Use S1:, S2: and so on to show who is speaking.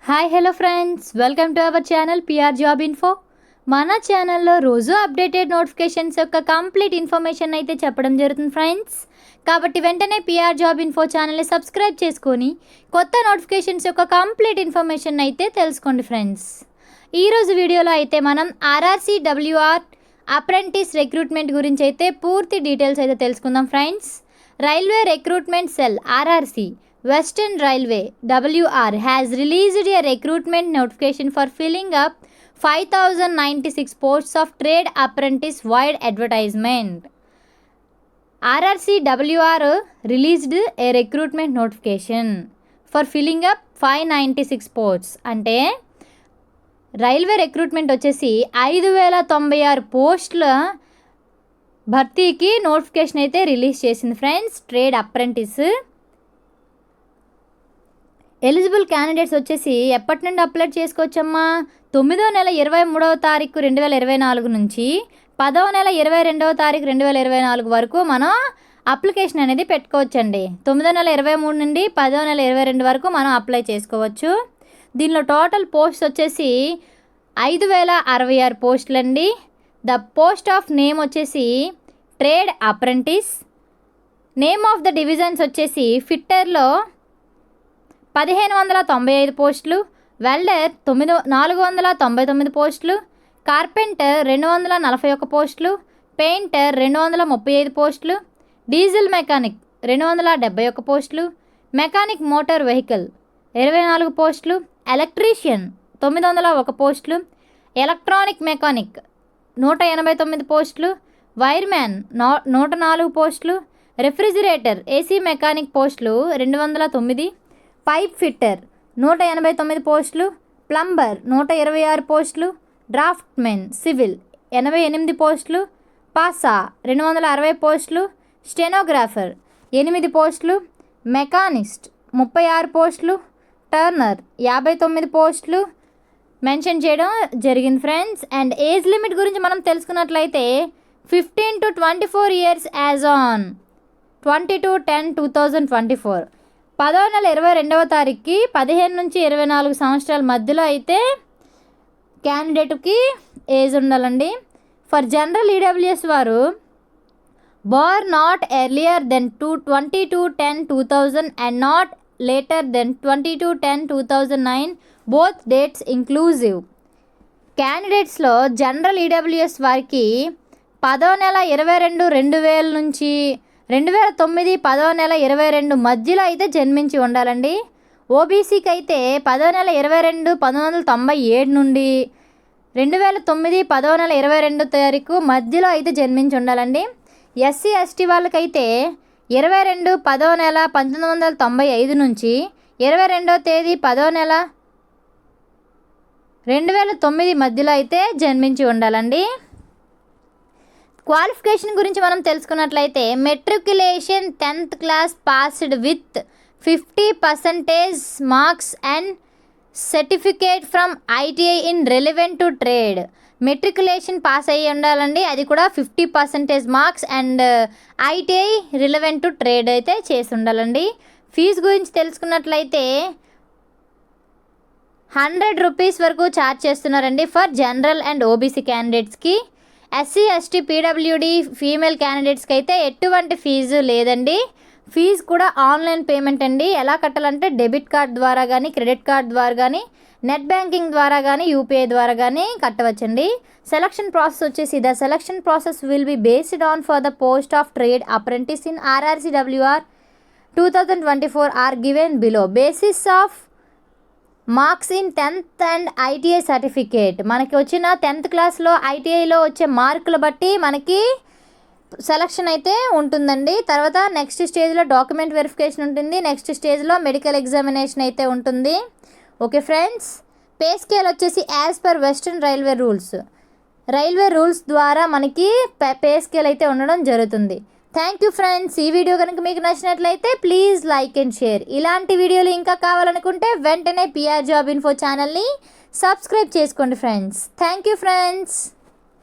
S1: Hi hello friends, welcome to our channel PR job info. మన ఛానల్లో రోజు updated notifications యొక్క కంప్లీట్ ఇన్ఫర్మేషన్ అయితే చెప్పడం జరుగుతుంది ఫ్రెండ్స్. కాబట్టి వెంటనే పిఆర్ జాబ్ ఇన్ఫో ఛానల్ని సబ్స్క్రైబ్ చేసుకొని కొత్త నోటిఫికేషన్స్ యొక్క కంప్లీట్ ఇన్ఫర్మేషన్ అయితే తెలుసుకోండి ఫ్రెండ్స్. ఈరోజు వీడియోలో అయితే మనం RRCWR అప్రెంటిస్ రిక్రూట్మెంట్ గురించి అయితే పూర్తి డీటెయిల్స్ అయితే తెలుసుకుందాం friends. Railway recruitment cell RRC Western Railway WR has released a recruitment notification for filling up 5,096 posts of trade apprentice wide advertisement. RRCWR released a recruitment notification for filling up 596 posts. అంటే railway recruitment వచ్చేసి 5,096 పోస్టుల భర్తీకి notification అయితే release చేసింది friends. Trade apprentice eligible candidates వచ్చేసి ఎప్పటి నుండి apply చేసుకోవచ్చమ్మా? 9వ నెల 23వ తారీఖు 2024 నుంచి 10వ నెల 22వ తారీఖు 2024 వరకు మనం అప్లికేషన్ అనేది పెట్టుకోవచ్చండి. 9వ నెల 23 నుండి 10వ నెల 22 వరకు మనం అప్లై చేసుకోవచ్చు. దీనిలో టోటల్ పోస్ట్ వచ్చేసి 5,066 పోస్టులు అండి. ద పోస్ట్ ఆఫ్ నేమ్ వచ్చేసి trade apprentice. Name of the divisions వచ్చేసి ఫిట్టర్లో 1,595 పోస్టులు, వెల్డర్ 499 పోస్టులు, కార్పెంటర్ 241 పోస్టులు, పెయింటర్ 235 పోస్టులు, డీజిల్ మెకానిక్ 271 పోస్టులు, మెకానిక్ మోటార్ వెహికల్ 24 పోస్టులు, ఎలక్ట్రీషియన్ 901 పోస్టులు, ఎలక్ట్రానిక్ మెకానిక్ 189 పోస్టులు, వైర్మ్యాన్ 104 పోస్టులు, రెఫ్రిజిరేటర్ ఏసీ మెకానిక్ పోస్టులు 209, పైప్ ఫిట్టర్ 189 పోస్టులు, ప్లంబర్ 126 పోస్టులు, డ్రాఫ్ట్మెన్ సివిల్ 88 పోస్టులు, పాసా 260 పోస్టులు, స్టెనోగ్రాఫర్ 8 పోస్టులు, మెకానిస్ట్ 36 పోస్టులు, టర్నర్ 59 పోస్టులు మెన్షన్ చేయడం జరిగింది ఫ్రెండ్స్. అండ్ ఏజ్ లిమిట్ గురించి మనం తెలుసుకున్నట్లయితే 15 to 24 years యాజ్ ఆన్ 22/10/2024. 10వ నెల 22వ తారీఖుకి 15 నుంచి 24 సంవత్సరాల మధ్యలో అయితే క్యాండిడేట్కి ఏజ్ ఉండాలండి. ఫర్ జనరల్ ఈడబ్ల్యూఎస్ వారు born not earlier than 22/10/2000 and not later than 22/10/2009 both dates inclusive. క్యాండిడేట్స్లో జనరల్ ఈడబ్ల్యూఎస్ వారికి 10వ నెల 22/2000 నుంచి 2009 10వ నెల 22 మధ్యలో అయితే జన్మించి ఉండాలండి. ఓబీసీకి అయితే 10వ నెల 22 1997 నుండి 2009 10వ నెల 22 తారీఖు మధ్యలో అయితే జన్మించి ఉండాలండి. ఎస్సీ ఎస్టీ వాళ్ళకైతే 22 10వ నెల 1995 నుంచి 22వ తేదీ 10వ నెల 2009 మధ్యలో అయితే జన్మించి ఉండాలండి. క్వాలిఫికేషన్ గురించి మనం తెలుసుకున్నట్లయితే matriculation 10th class passed with 50% marks and certificate from ITI in relevant to trade. Matriculation pass అయ్యి ఉండాలండి, అది కూడా 50% marks and ITI relevant to trade అయితే చేసి ఉండాలండి. ఫీజు గురించి తెలుసుకున్నట్లయితే 100 రూపీస్ వరకు ఛార్జ్ చేస్తున్నారండి ఫర్ జనరల్ అండ్ ఓబీసీ క్యాండిడేట్స్కి. ఎస్సీ ఎస్టీ పీడబ్ల్యూడి ఫీమేల్ క్యాండిడేట్స్కి అయితే ఎటువంటి ఫీజు లేదండి. ఫీజు కూడా ఆన్లైన్ పేమెంట్ అండి. ఎలా కట్టాలంటే డెబిట్ కార్డ్ ద్వారా కానీ, క్రెడిట్ కార్డ్ ద్వారా కానీ, నెట్ బ్యాంకింగ్ ద్వారా కానీ, యూపీఐ ద్వారా కానీ కట్టవచ్చండి. సెలక్షన్ ప్రాసెస్ వచ్చేసి the selection process will be based on for the post of trade apprentice in RRCWR 2024 are given below. Basis of marks in 10th and ITI certificate. మనకి వచ్చిన 10th క్లాస్లో ITIలో వచ్చే మార్కులు బట్టి మనకి సెలక్షన్ అయితే ఉంటుందండి. తర్వాత నెక్స్ట్ స్టేజ్లో డాక్యుమెంట్ వెరిఫికేషన్ ఉంటుంది. నెక్స్ట్ స్టేజ్లో మెడికల్ ఎగ్జామినేషన్ అయితే ఉంటుంది. ఓకే ఫ్రెండ్స్, పే స్కేల్ వచ్చేసి as per western railway rules ద్వారా మనకి పే స్కేల్ అయితే ఉండడం జరుగుతుంది. Thank you friends. ఈ వీడియో కనుక మీకు నచ్చినట్లయితే ప్లీజ్ లైక్ అండ్ షేర్. ఇలాంటి వీడియోలు ఇంకా కావాలనుకుంటే వెంటనే పిఆర్ జాబ్ ఇన్ఫో ఛానల్ని సబ్స్క్రైబ్ చేసుకోండి ఫ్రెండ్స్. Thank you friends.